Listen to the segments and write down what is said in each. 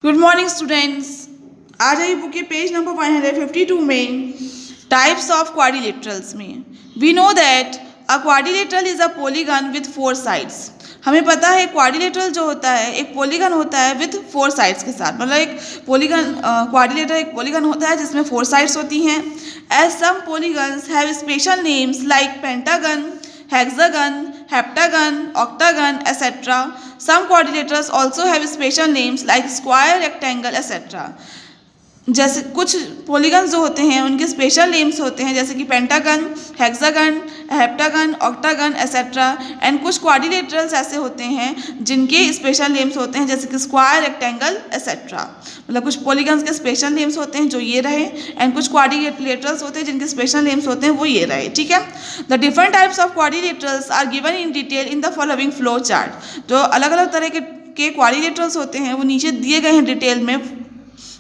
Good morning students. आज आई book के पेज नंबर 152 में टाइप्स ऑफ क्वाड्रिलेटरल्स में we know that a quadrilateral is a polygon with 4 sides. हमें पता है क्वाड्रिलेटरल जो होता है एक पॉलीगन होता है विथ 4 साइड्स के साथ, मतलब एक पॉलीगन क्वाड्रिलेटर एक पॉलीगन होता है जिसमें 4 साइड्स होती हैं। As some polygons have special names like pentagon, hexagon, heptagon, octagon, etc. Some quadrilaterals also have special names like square, rectangle, etc. जैसे कुछ पॉलीगन्स जो होते हैं उनके स्पेशल नेम्स होते हैं जैसे कि pentagon, hexagon, heptagon, octagon etcetera. And कुछ क्वाड्रिलेटरल्स ऐसे होते हैं जिनके स्पेशल नेम्स होते हैं जैसे कि स्क्वायर, रेक्टेंगल एसेट्रा। मतलब कुछ पॉलीगन्स के स्पेशल नेम्स होते हैं जो ये रहे, एंड कुछ क्वाड्रिलेटरल्स होते हैं जिनके स्पेशल नेम्स होते हैं वो ये रहे। ठीक है, the different types of quadrilaterals are given in detail in the following flow chart. जो अलग अलग तरह के क्वाड्रिलेटरल्स होते हैं वो नीचे दिए गए हैं डिटेल में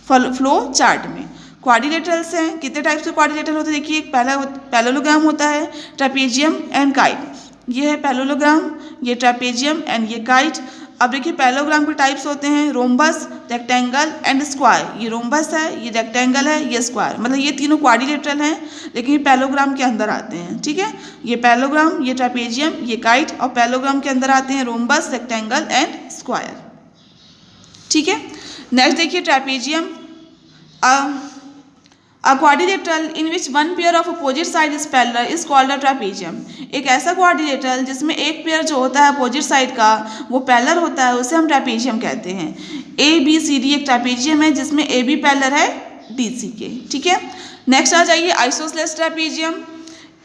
फ्लो चार्ट में। क्वाड्रिलेटरल्स हैं, कितने टाइप्स के क्वाड्रिलेटरल होते हैं देखिए। एक पैरेललोग्राम होता है, ट्रेपेजियम एंड काइट। ये है पैरेललोग्राम, ये ट्रेपेजियम एंड ये काइट। अब देखिए पैरेललोग्राम के टाइप्स होते हैं रोम्बस, रेक्टेंगल एंड स्क्वायर। ये रोम्बस है, ये रेक्टेंगल है, ये स्क्वायर। मतलब ये तीनों क्वाड्रिलेटरल हैं लेकिन ये पैरेललोग्राम के अंदर आते हैं। ठीक है, ये पैरेललोग्राम, ये ट्रेपेजियम, ये काइट, और पैरेललोग्राम के अंदर आते हैं रोम्बस, रेक्टेंगल एंड स्क्वायर। ठीक है, नेक्स्ट देखिए trapezium. A quadrilateral in which one pair of opposite side is parallel is called a trapezium। एक ऐसा क्वाड्रिलेटरल जिसमें एक पेयर जो होता है अपोजिट साइड का वो पैरेलल होता है उसे हम ट्रेपेजियम कहते हैं। ए बी सी डी एक ट्रेपेजियम है जिसमें ए बी पैरेलल है डी सी के। ठीक है, नेक्स्ट आ जाइए isosceles trapezium.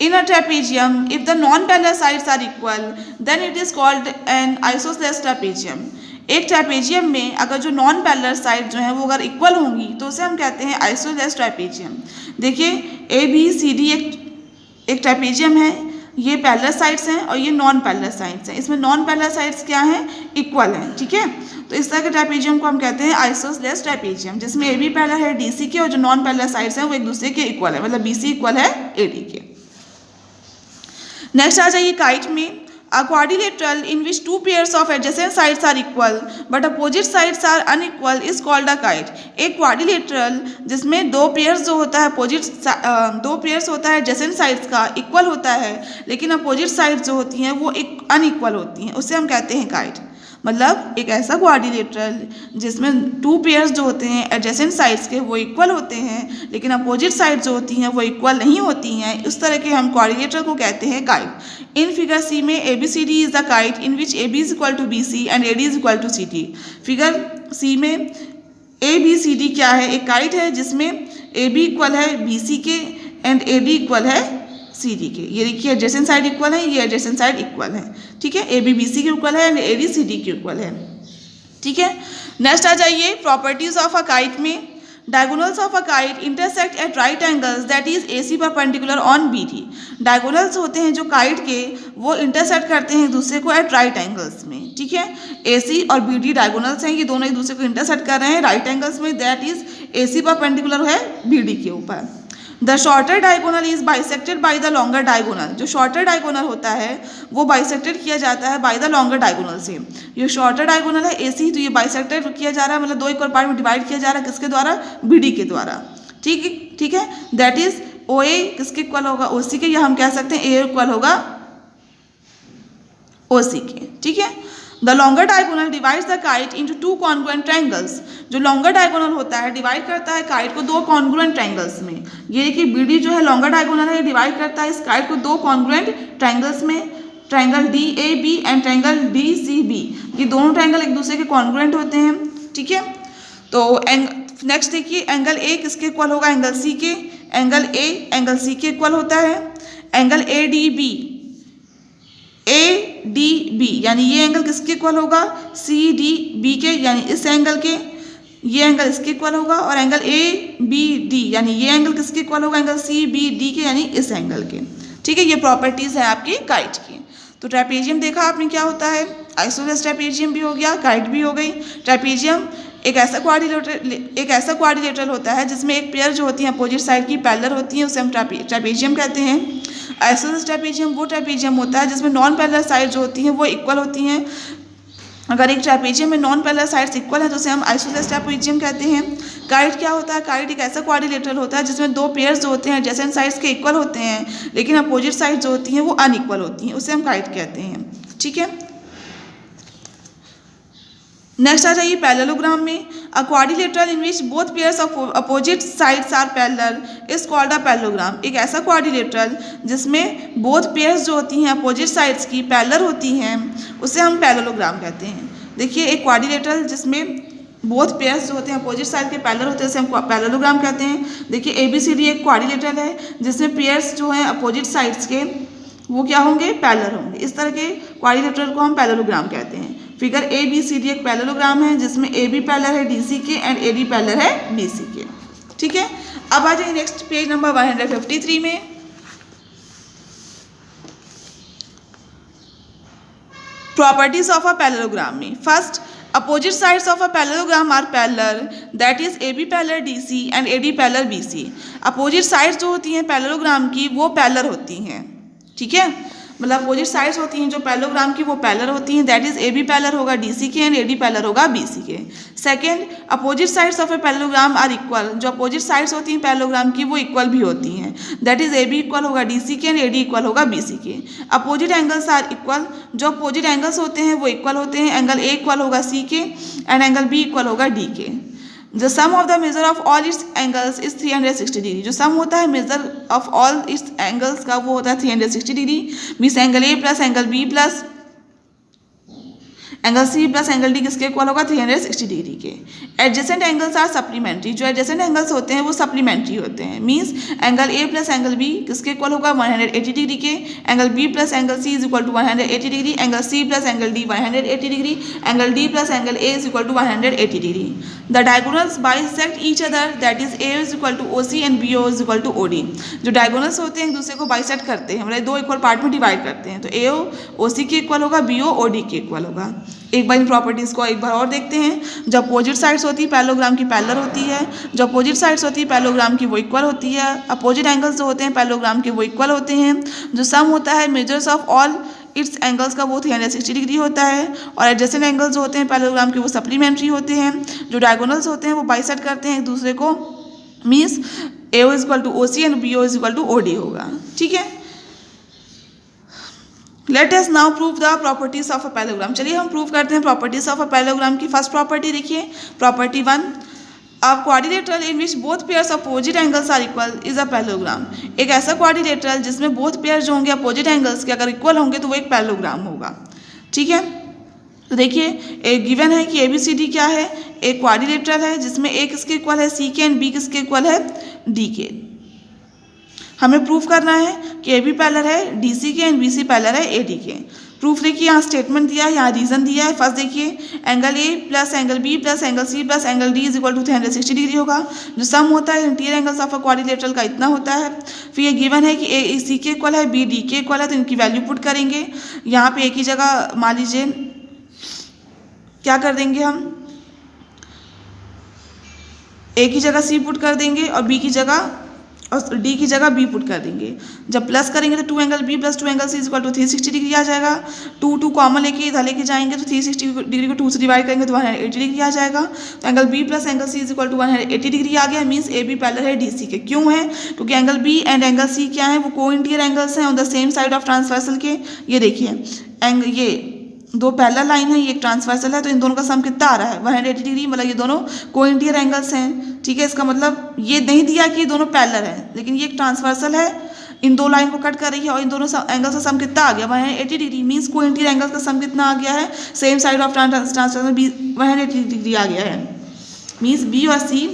In a trapezium, if the non-parallel sides are equal, then it is called an isosceles trapezium। एक ट्रेपेजियम में अगर जो नॉन पैरेलल साइड जो है वो अगर इक्वल होंगी तो उसे हम कहते हैं आइसोसेलेस ट्रेपेजियम। देखिए ए बी सी डी एक ट्रेपेजियम है, ये पैरेलल साइड्स हैं और ये नॉन पैरेलल साइड्स हैं। इसमें नॉन पैरेलल साइड्स क्या हैं, इक्वल हैं। ठीक है, तो इस तरह के ट्रेपेजियम को हम कहते हैं आइसोसेलेस ट्रेपेजियम जिसमें ए बी पैरेलल है डी सी के और जो नॉन पैरेलल साइड्स हैं वो एक दूसरे के इक्वल है, मतलब बी सी इक्वल है ए डी के। नेक्स्ट आ जाइए काइट में। A quadrilateral in which two pairs of adjacent sides are equal but opposite sides are unequal is called a kite। एक क्वाड्रिलेटरल जिसमें दो पेयर्स जो होता है दो पेयर्स होता है adjacent sides का इक्वल होता है लेकिन अपोजिट साइड्स जो होती हैं वो एक अनइक्वल होती हैं, उसे हम कहते हैं काइट। मतलब एक ऐसा क्वाड्रिलेटरल जिसमें टू पेयर्स जो होते हैं एडजेसेंट साइड्स के वो इक्वल होते हैं लेकिन अपोजिट साइड जो होती हैं वो इक्वल नहीं होती हैं, उस तरह के हम क्वाड्रिलेटरल को कहते हैं काइट। इन फिगर सी में A B C D is the kite in which A B is equal to B C and A D is equal to C D. Figure C में ए बी सी डी क्या है, एक kite है जिसमें A B equal है B C के and A D equal है सी D के। ये देखिए एडजेसेंट साइड इक्वल है, ये एडजेसेंट साइड इक्वल है। ठीक है, ए बी बी सी के इक्वल है and A D C D के इक्वल है। ठीक है, नेक्स्ट आ जाइए प्रॉपर्टीज ऑफ अ काइट में। Diagonals of a kite intersect at right angles that is A C perpendicular on B D. Diagonals होते हैं जो काइट के वो इंटरसेक्ट करते हैं एक दूसरे को एट राइट एंगल्स में। ठीक है, ए सी और बी डी डायगोनल्स हैं, ये दोनों एक दूसरे को इंटरसेक्ट कर रहे हैं राइट एंगल्स में, that is A C perpendicular है बी डी के ऊपर। The shorter diagonal is bisected by the longer diagonal. जो शॉर्टर डायगोनल होता है वो बाइसेक्टेड किया जाता है बाई द लॉन्गर डायगोनल से। ये शॉर्टर डायगोनल है ए सी, तो ये बाइसेक्टेड किया जा रहा है, मतलब दो इक्वल पार्ट में डिवाइड किया जा रहा है, किसके द्वारा, बी डी के द्वारा। ठीक है, दैट इज ओ ए किसके इक्वल होगा, ओ सी के, या हम कह सकते हैं ए इक्वल होगा ओ सी के। ठीक है, the longer diagonal divides the kite into two congruent triangles. जो लॉन्गर डायगोनल होता है डिवाइड करता है काइट को दो कॉन्ग्रुएंट ट्रायंगल्स में। ये देखिए बी डी जो है लॉन्गर डायगोनल है, ये डिवाइड करता है इस काइट को दो कॉन्ग्रुएंट ट्रायंगल्स में, triangle D A B and triangle D C B. ये दोनों ट्रायंगल एक दूसरे के कॉन्ग्रुएंट होते हैं। ठीक है, तो नेक्स्ट देखिए एंगल ए किसके इक्वल होगा, एंगल सी के। एंगल ए एंगल सी के इक्वल होता है। Angle A D B, A D B यानी ये एंगल किसके इक्वल होगा, सी डी बी के, यानी इस एंगल के। ये एंगल इसके इक्वल होगा। और एंगल ए बी डी यानी ये एंगल किसके इक्वल होगा, एंगल सी बी डी के, यानी इस एंगल के। ठीक है, ये प्रॉपर्टीज है आपकी काइट की। तो ट्रेपेजियम देखा आपने क्या होता है, आइसोसेलेस ट्रेपेजियम भी हो गया, काइट भी हो गई। ट्रेपेजियम एक ऐसा क्वाड्रिलेटरल होता है जिसमें एक पेयर जो होती है अपोजिट साइड की पैरेलल होती है, उसे हम ट्रेपेजियम कहते हैं। आइसोसेलेस ट्रेपेजियम वो ट्रेपेजियम होता है जिसमें नॉन पैरेलल साइड जो होती हैं वो इक्वल होती हैं, अगर एक ट्रेपेजियम में नॉन पैरेलल साइड्स इक्वल है तो उसे हम आइसोसेलेस ट्रेपेजियम कहते हैं। काइट क्या होता है? काइट एक ऐसा क्वाड्रिलेटरल होता है जिसमें दो पेयर्स जो होते हैं एडजेसेंट साइड्स के इक्वल होते हैं, लेकिन अपोजिट साइड जो होती हैं वो अनइक्वल होती हैं, उसे हम काइट कहते हैं। ठीक है, नेक्स्ट आ जाइए पैरेललोग्राम में। A quadrilateral in which both pairs of opposite sides are parallel is called a parallelogram. एक ऐसा क्वाड्रिलेटरल जिसमें बोथ पेयर्स जो होती हैं अपोजिट साइड्स की पैरेलल होती हैं उसे हम पैरेललोग्राम कहते हैं। देखिए, एक क्वाड्रिलेटरल जिसमें बोथ पेयर्स जो होते हैं अपोजिट साइड के पैरेलल होते हैं उसे हम पैरेललोग्राम कहते हैं। देखिए, ABCD एक क्वाड्रिलेटरल है जिसमें पेयर्स जो हैं अपोजिट साइड्स के वो क्या होंगे? पैरेलल होंगे। इस तरह के क्वाड्रिलेटरल को हम पैरेललोग्राम कहते हैं। फिगर ABCD एक पैरेललोग्राम है जिसमें AB पैरेलल है DC के एंड AD पैरेलल है BC के। ठीक है, अब आ जाइए नेक्स्ट पेज नंबर 153 में। प्रॉपर्टीज ऑफ अ पैरेललोग्राम में first, opposite sides of a parallelogram are parallel, that is AB parallel DC and AD parallel BC। Opposite sides जो होती हैं पैरेललोग्राम की वो पैरेलल होती हैं। ठीक है, मतलब अपोजिट साइड्स होती हैं जो पैरेललोग्राम की वो पैरेलल होती हैं, दैट इज AB पैरेलल होगा DC के एंड AD पैरेलल होगा BC के। Second, opposite sides of a parallelogram are equal. जो अपोजिट साइड्स होती हैं पैरेललोग्राम की वो इक्वल भी होती हैं, दैट इज AB इक्वल होगा DC के एंड AD इक्वल होगा BC के। Opposite angles are equal. जो अपोजिट एंगल्स होते हैं वो इक्वल होते हैं, एंगल A इक्वल होगा C के एंड एंगल B इक्वल होगा D के। The sum of the measure of all its angles is 360 degree. जो सम होता है measure of all its angles का वो होता है 360 degree. Means angle A plus angle B plus angle C plus angle D किसके equal होगा? 360 degree के। Adjacent angles are supplementary. जो एडजेसेंट एंगल्स होते हैं वो सप्लीमेंट्री होते हैं। Means angle A plus angle B किसके इक्वल होगा? 180 डिग्री के। Angle B plus angle C is equal to 180 degree. Angle C plus angle D 180 degree. Angle D plus angle A is equal to 180 degree. The diagonals bisect each other, that is A is equal to OC and BO is equal to OD। जो diagonals होते हैं एक दूसरे को bisect करते हैं, मतलब दो इक्वल पार्ट में डिवाइड करते हैं, तो AO OC के इक्वल होगा, BO OD के इक्वल होगा। एक बार इन प्रॉपर्टीज को एक बार और देखते हैं। जो अपोजिट साइड्स होती है पैरेललोग्राम की पैरेलल होती है। जो अपोजिट साइड्स होती है पैरेललोग्राम की वो इक्वल होती है। अपोजिट एंगल्स जो होते हैं पैरेललोग्राम के वो इक्वल होते हैं। जो सम होता है measures of all its angles का वो 360 डिग्री होता है। और एडजेसेंट एंगल्स जो होते हैं पैरेललोग्राम के वो सप्लीमेंट्री होते हैं। जो डायगोनल्स होते हैं वो बाइसेक्ट करते हैं एक दूसरे को। Means AO is equal to OC and BO is equal to OD होगा। ठीक है, let us now prove the properties of a parallelogram. चलिए हम प्रूव करते हैं प्रॉपर्टीज ऑफ अ पैरेललोग्राम की। फर्स्ट प्रॉपर्टी देखिए, property 1, a quadrilateral in which both pairs opposite angles are equal is a parallelogram. एक ऐसा क्वाड्रिलेटरल जिसमें both pair जो होंगे अपोजिट एंगल्स के अगर इक्वल होंगे तो वो एक पैरेललोग्राम होगा। ठीक है, तो देखिए एक गिवन है कि ABCD क्या है? एक क्वाड्रिलेटरल है जिसमें A किसके इक्वल है? C के एंड B किसके इक्वल है? D के। हमें प्रूफ करना है कि AB पैरेलल है DC के एंड BC पैरेलल है AD के। प्रूफ देखिए, यहाँ स्टेटमेंट दिया है, यहाँ रीजन दिया है। फर्स्ट देखिए, angle A plus angle B plus angle C plus angle D is equal to 360 degree होगा। जो सम होता है interior angles of a quadrilateral का इतना होता है। फिर ये गिवन है कि A C के इक्वल है, B D के इक्वल है, तो इनकी वैल्यू पुट करेंगे। यहाँ पे A की जगह मान लीजिए क्या कर देंगे हम, A की जगह C पुट कर देंगे और B की जगह और D की जगह B पुट कर देंगे। जब प्लस करेंगे तो 2 angle B plus 2 angle C is equal to 360 degree आ जाएगा। 2 कॉमन लेके इधर लेके जाएंगे तो 360 डिग्री को 2 से डिवाइड करेंगे तो 180 डिग्री आ जाएगा। तो angle B plus angle C is equal to 180 degree आ गया। मीन्स AB पैरेलल है DC के। क्यों है? क्योंकि angle B and angle C क्या है? वो को इंटीरियर एंगल्स हैं on the same side of transversal के। ये देखिए ये दो पैरेलल लाइन है, ये एक ट्रांसवर्सल है, तो इन दोनों का सम कितना आ रहा है? 180 डिग्री। मतलब ये दोनों को इंटीरियर एंगल्स हैं। ठीक है, इसका मतलब ये नहीं दिया कि ये दोनों पैरेलल हैं, लेकिन ये एक ट्रांसवर्सल है, इन दो लाइन को कट कर रही है और इन दोनों एंगल्स का सम कितना आ गया? 180 degree. Means co interior angles का सम कितना आ गया है? Same side of transversal 180 degree आ गया है। मीन्स B और C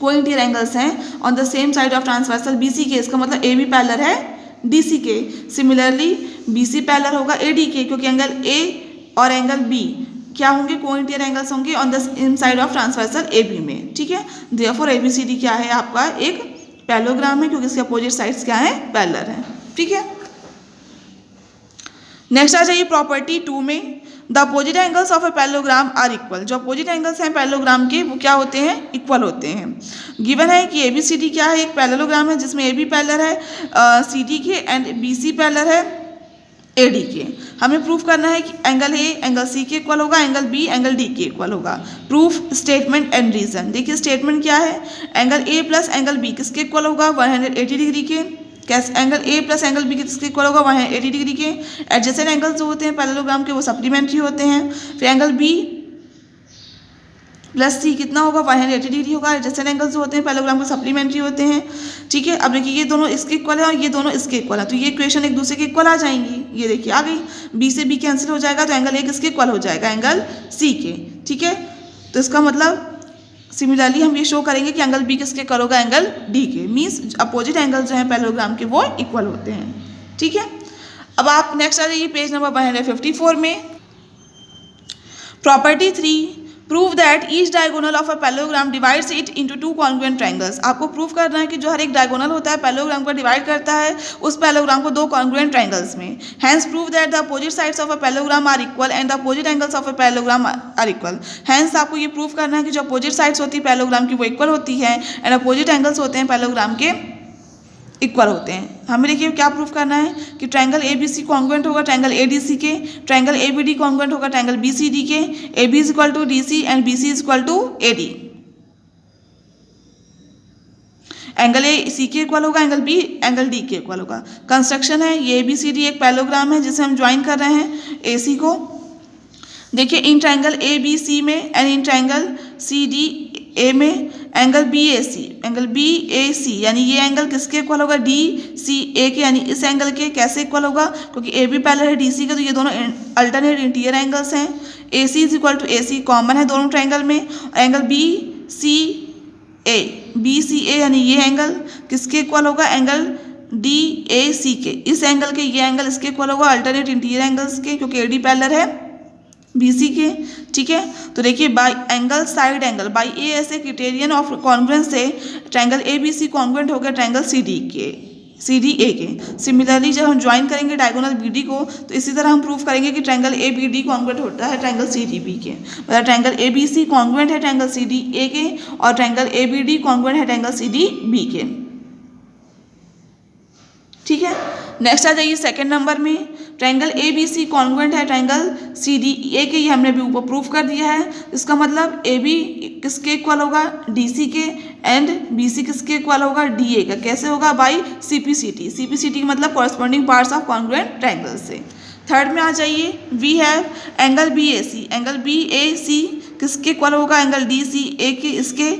को इंटीरियर एंगल्स हैं on the same side of transversal BC के। इसका मतलब AB पैरेलल है DC के। सिमिलरली BC पैरेलल होगा AD के, क्योंकि एंगल A और एंगल B क्या होंगे? को इंटीरियर एंगल्स होंगे on the same side of transversal AB में। ठीक है, देयरफॉर ABCD क्या है? आपका एक पैरेललोग्राम है, क्योंकि इसके अपोजिट साइड्स क्या है? पैरेलल है। ठीक है, नेक्स्ट आ जाइए प्रॉपर्टी 2 में, the opposite angles of a parallelogram are equal. जो अपोजिट एंगल्स हैं पैरेललोग्राम के वो क्या होते हैं? इक्वल होते हैं। गिवन है कि ABCD क्या है? एक पैरेललोग्राम है जिसमें AB पैरेलल है CD के एंड BC पैरेलल है AD के। हमें प्रूफ करना है कि एंगल ए एंगल सी के इक्वल होगा, एंगल बी एंगल डी के इक्वल होगा। Proof, statement and reason. देखिए स्टेटमेंट क्या है, angle A plus angle B किसके इक्वल होगा, 180 डिग्री के। कैसे, angle A plus angle B किसके इक्वल होगा, 180 डिग्री के। एडजेसेंट एंगल्स जो होते हैं पैरेललोग्राम के वो सप्लीमेंट्री होते हैं। फिर एंगल बी प्लस सी कितना होगा, 180 डिग्री होगा। एडजेसेंट एंगल्स जो होते हैं पैरेललोग्राम के सप्लीमेंट्री होते हैं। ठीक है, अब देखिए ये दोनों इसके इक्वल है और ये दोनों इसके इक्वल है, तो ये इक्वेशन एक दूसरे के इक्वल आ जाएंगी। ये देखिए आ गई, बी से बी कैंसिल हो जाएगा, तो एंगल ए किसके इक्वल हो जाएगा, एंगल सी के। ठीक है, तो इसका मतलब सिमिलरली हम ये शो करेंगे कि एंगल बी किसके इक्वल होगा, एंगल डी के। मीन्स अपोजिट एंगल जो है पैरेललोग्राम के वो इक्वल होते हैं। ठीक है, अब आप नेक्स्ट आ जाइए पेज नंबर 154 में। Property 3, prove that each diagonal of a parallelogram divides it into 2 congruent triangles. आपको प्रूफ करना है कि जो हर एक डायगोनल होता है पैरेललोग्राम को डिवाइड करता है उस पैरेललोग्राम को 2 कॉन्ग्रुएंट ट्रायंगल्स में। Hence prove that the opposite sides of a parallelogram are equal and the opposite angles of a parallelogram are equal. Hence आपको ये प्रूफ करना है कि जो अपोजिट साइड्स होती है पैरेललोग्राम की वो इक्वल होती है एंड अपोजिट एंगल्स होते हैं पैरेललोग्राम के इक्वल होते हैं। हमें देखिए क्या प्रूफ करना है कि triangle A B C congruent होगा ट्रायंगल ए डी सी के, triangle A B D congruent होगा ट्रायंगल बी सी डी के, A B is equal to D C and B C is equal to A D. Angle A C के equal होगा, angle B angle D के equal होगा। Construction है, ये A B C D एक parallelogram है जिसे हम ज्वाइन कर रहे हैं ए सी को। देखिए in triangle A B C में and in triangle C D A में एंगल बी ए सी यानी ये एंगल किसके इक्वल होगा, डी सी ए के, यानी इस एंगल के कैसे इक्वल होगा, क्योंकि ए बी पैरेलल है डी सी के, तो ये दोनों अल्टरनेट इंटीरियर एंगल्स हैं। A C is equal to A C common है दोनों ट्रायंगल में। और एंगल बी सी ए यानी ये एंगल किसके इक्वल होगा, एंगल डी ए सी के। इस एंगल के ये एंगल इसके इक्वल होगा अल्टरनेट इंटीरियर एंगल्स के, क्योंकि ए डी पैरेलल है BC के। ठीक है, तो देखिए by angle side angle by A ऐसे क्राइटेरियन ऑफ कॉन्ग्रुएंस से triangle A B C congruent हो गया ट्रायंगल सी डी ए के। सिमिलरली जब हम ज्वाइन करेंगे डायगोनल बी डी को तो इसी तरह हम प्रूव करेंगे कि triangle A B D congruent होता है ट्रायंगल सी डी बी के। मतलब triangle A B C congruent है ट्रायंगल सी डी ए के और triangle A B D congruent है ट्रायंगल सी डी बी के। ठीक है, नेक्स्ट आ जाइए सेकंड नंबर में। Triangle A B C congruent है ट्रायंगल सी डी ए के, ये हमने अभी ऊपर प्रूफ कर दिया है। इसका मतलब ए बी किसके इक्वल होगा, डी सी के, एंड बी सी किसके इक्वल होगा, डी ए का। कैसे होगा, by C P C T मतलब corresponding parts of congruent triangle से। थर्ड में आ जाइए, we have angle B A C किसके इक्वल होगा, एंगल डी सी ए के, इसके,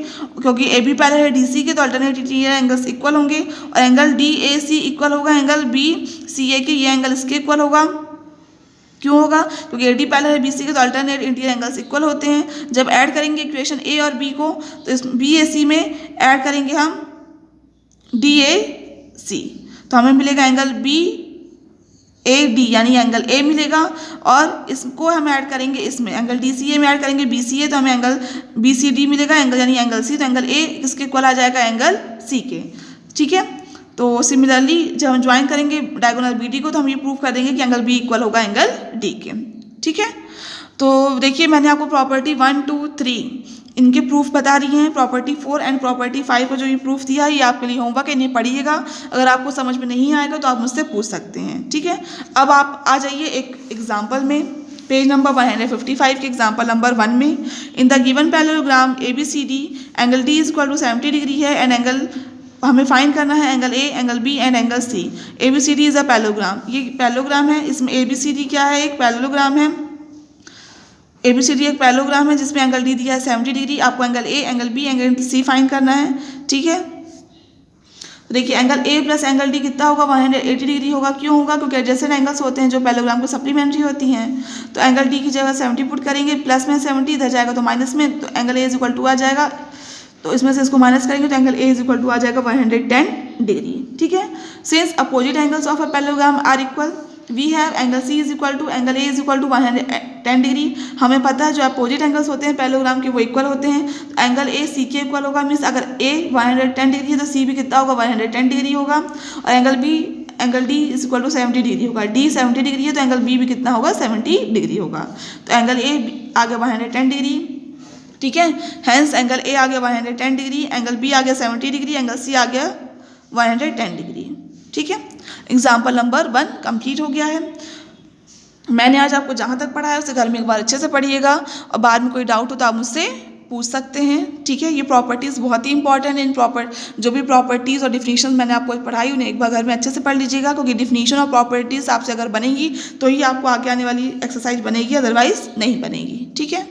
क्योंकि ए बी पैरेलल है डी सी के तो अल्टरनेट इंटीरियर एंगल्स इक्वल होंगे। और angle D A C equal होगा एंगल बी सी ए के, ये एंगल इसके इक्वल होगा। क्यों होगा, क्योंकि ए डी पैरेलल है बी सी के तो अल्टरनेट इंटीरियर एंगल्स इक्वल होते हैं। जब ऐड करेंगे इक्वेशन ए और बी को तो इस बी ए सी में ऐड करेंगे हम डी ए सी, तो हमें मिलेगा एंगल बी ए डी यानी एंगल ए मिलेगा। और इसको हम ऐड करेंगे इसमें एंगल डी सी ए में ऐड करेंगे बी सी ए, तो हमें एंगल बी सी डी मिलेगा एंगल यानी एंगल सी, तो एंगल ए किसके इक्वल आ जाएगा, एंगल सी के। ठीक है, तो सिमिलरली जब हम ज्वाइन करेंगे डायगोनल बी डी को तो हम ये प्रूव कर देंगे कि एंगल बी इक्वल होगा एंगल डी के। ठीक है, तो देखिए मैंने आपको प्रॉपर्टी 1, 2, 3 इनके प्रूफ बता रही हैं। प्रॉपर्टी 4 एंड प्रॉपर्टी 5 को जो ये प्रूफ दिया है ये आपके लिए होमवर्क है, इन्हें पढ़िएगा। अगर आपको समझ में नहीं आएगा तो आप मुझसे पूछ सकते हैं। ठीक है, अब आप आ जाइए एक एग्जाम्पल में, पेज नंबर 155 के एग्जाम्पल नंबर 1 में। In the given parallelogram A B C D angle D is equal to 70 degree है एंड एंगल हमें फाइंड करना है angle A, angle B and angle C. A B C D is a parallelogram, ये parallelogram है। इसमें ए B C D क्या है, एक पैरेललोग्राम है। ए बी सी डी एक पैरेललोग्राम है जिसमें एंगल डी दिया है 70 डिग्री। आपको angle A, angle B, angle C find करना है। ठीक है, तो देखिए angle A plus angle D कितना होगा, 180 डिग्री होगा। क्यों होगा, क्योंकि एडजेसेंट एंगल्स होते हैं जो पैरेललोग्राम को सप्लीमेंट्री होती हैं। तो एंगल डी की जगह 70 पुट करेंगे, प्लस में 70 इधर जाएगा तो माइनस में, तो angle A is equal to आ जाएगा। तो इसमें से इसको माइनस करेंगे तो angle A is equal to आ जाएगा 110 डिग्री। ठीक है, since opposite angles of a parallelogram are equal we have angle C is equal to angle A is equal to 110 degree. हमें पता है जो अपोजिट एंगल्स होते हैं पैरेललोग्राम के वो इक्वल होते हैं। तो एंगल ए सी के इक्वल होगा, मीन्स अगर ए 110 डिग्री है तो सी भी कितना होगा, 110 डिग्री होगा। और angle D is equal to 70 degree होगा। डी 70 डिग्री है तो एंगल बी भी कितना होगा, 70 डिग्री होगा। तो एंगल ए आ गया 110 डिग्री। ठीक है, हैंस एंगल ए आ गया 110 डिग्री, एंगल बी आ गया 70 डिग्री, एंगल सी आ गया 110 डिग्री। ठीक है, एग्जाम्पल नंबर 1 कंप्लीट हो गया है। मैंने आज आपको जहाँ तक पढ़ाया उसे घर में एक बार अच्छे से पढ़िएगा, और बाद में कोई डाउट हो तो आप मुझसे पूछ सकते हैं, ठीक है। ये प्रॉपर्टीज़ बहुत ही इंपॉर्टेंट है। जो भी प्रॉपर्टीज़ और डिफिनीशन मैंने आपको पढ़ाई उन्हें एक बार घर में अच्छे से पढ़ लीजिएगा, क्योंकि डिफिनीशन और प्रॉपर्टीज़ आपसे अगर बनेगी तो ही आपको आगे आने वाली एक्सरसाइज बनेगी, अदरवाइज नहीं बनेगी, ठीक है।